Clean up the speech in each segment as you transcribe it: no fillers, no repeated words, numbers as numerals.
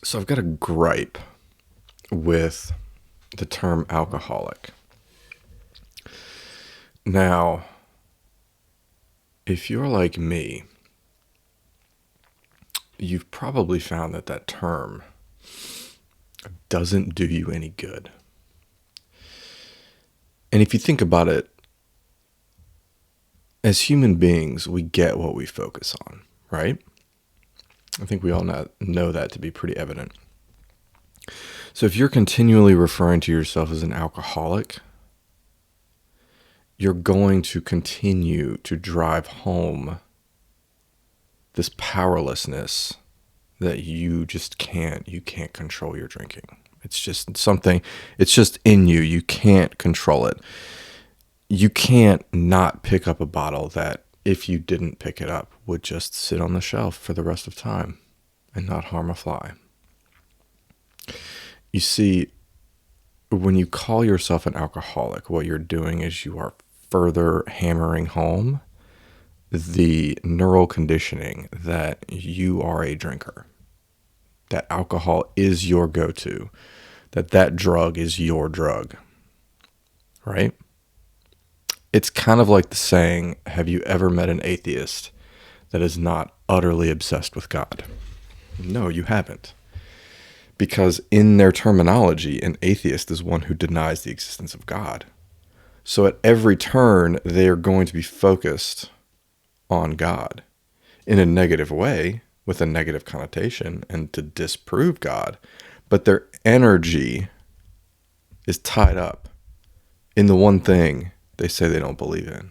So I've got a gripe with the term alcoholic. Now, if you're like me, you've probably found that that term doesn't do you any good. And if you think about it, as human beings, we get what we focus on, right? I think we all know that to be pretty evident. So if you're continually referring to yourself as an alcoholic, you're going to continue to drive home this powerlessness that you can't control your drinking. It's just something, it's just in you. You can't control it. You can't not pick up a bottle that, if you didn't pick it up, would just sit on the shelf for the rest of time and not harm a fly. You see, when you call yourself an alcoholic, what you're doing is you are further hammering home the neural conditioning that you are a drinker, that alcohol is your go-to, that drug is your drug, right? It's kind of like the saying, have you ever met an atheist that is not utterly obsessed with God? No, you haven't. Because in their terminology, an atheist is one who denies the existence of God. So at every turn, they are going to be focused on God in a negative way, with a negative connotation, and to disprove God. But their energy is tied up in the one thing they say they don't believe in.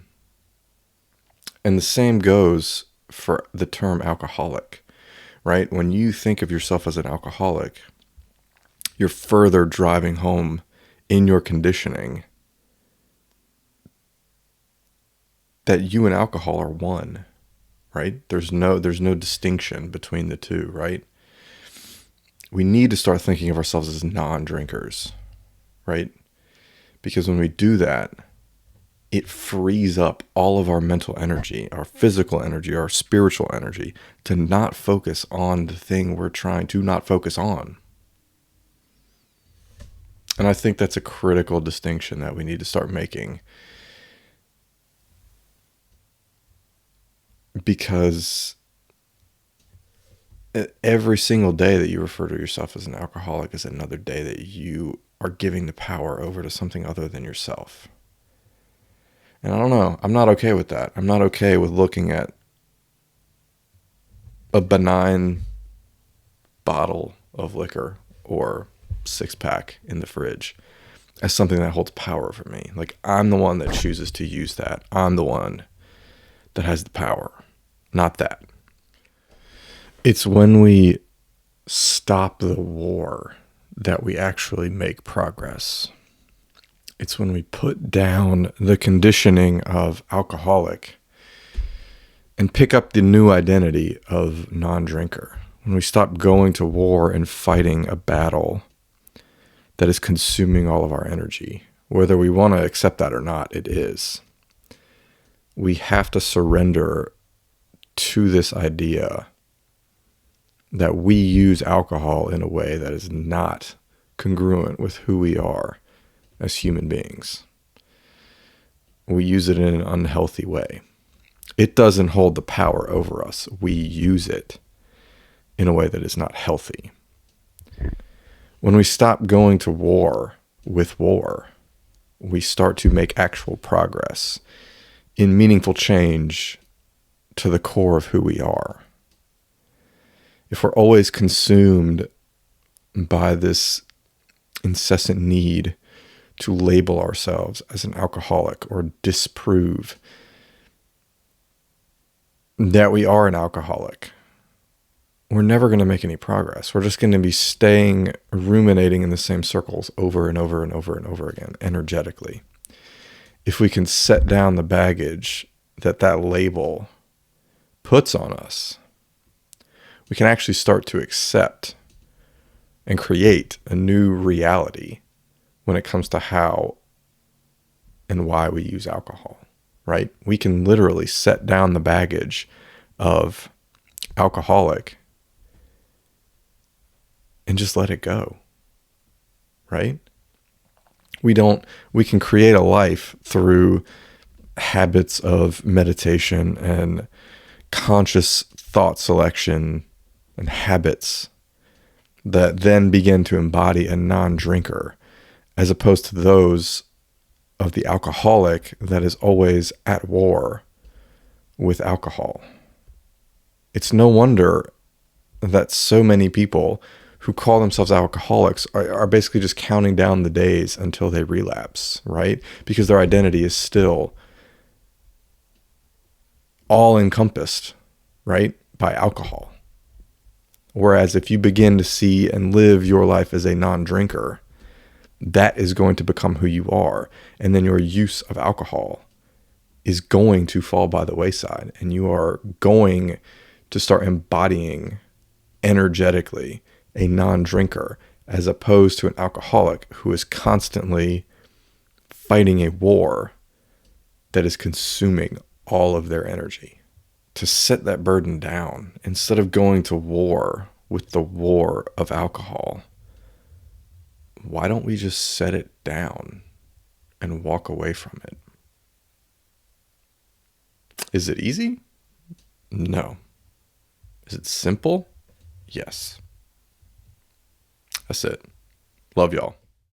And the same goes for the term alcoholic, right? When you think of yourself as an alcoholic, you're further driving home in your conditioning that you and alcohol are one, right? There's no distinction between the two, right? We need to start thinking of ourselves as non-drinkers, right? Because when we do that, it frees up all of our mental energy, our physical energy, our spiritual energy, to not focus on the thing we're trying to not focus on. And I think that's a critical distinction that we need to start making. Because every single day that you refer to yourself as an alcoholic is another day that you are giving the power over to something other than yourself. And I don't know, I'm not okay with that. I'm not okay with looking at a benign bottle of liquor or 6-pack in the fridge as something that holds power for me. Like, I'm the one that chooses to use that. I'm the one that has the power, not that. It's when we stop the war that we actually make progress. It's when we put down the conditioning of alcoholic and pick up the new identity of non-drinker. When we stop going to war and fighting a battle that is consuming all of our energy, whether we want to accept that or not, it is. We have to surrender to this idea that we use alcohol in a way that is not congruent with who we are as human beings. We use it in an unhealthy way. It doesn't hold the power over us. We use it in a way that is not healthy. When we stop going to war with war, we start to make actual progress in meaningful change to the core of who we are. If we're always consumed by this incessant need to label ourselves as an alcoholic or disprove that we are an alcoholic, we're never going to make any progress. We're just going to be ruminating in the same circles over and over and over and over again, energetically. If we can set down the baggage that label puts on us, we can actually start to accept and create a new reality when it comes to how and why we use alcohol, right? We can literally set down the baggage of alcoholic and just let it go, right? We can create a life through habits of meditation and conscious thought selection and habits that then begin to embody a non-drinker, as opposed to those of the alcoholic that is always at war with alcohol. It's no wonder that so many people who call themselves alcoholics are basically just counting down the days until they relapse, right? Because their identity is still all encompassed, right, by alcohol. Whereas if you begin to see and live your life as a non-drinker, that is going to become who you are. And then your use of alcohol is going to fall by the wayside, and you are going to start embodying energetically a non-drinker, as opposed to an alcoholic who is constantly fighting a war that is consuming all of their energy. To set that burden down, instead of going to war with the war of alcohol, why don't we just set it down and walk away from it? Is it easy? No. Is it simple? Yes. That's it. Love y'all.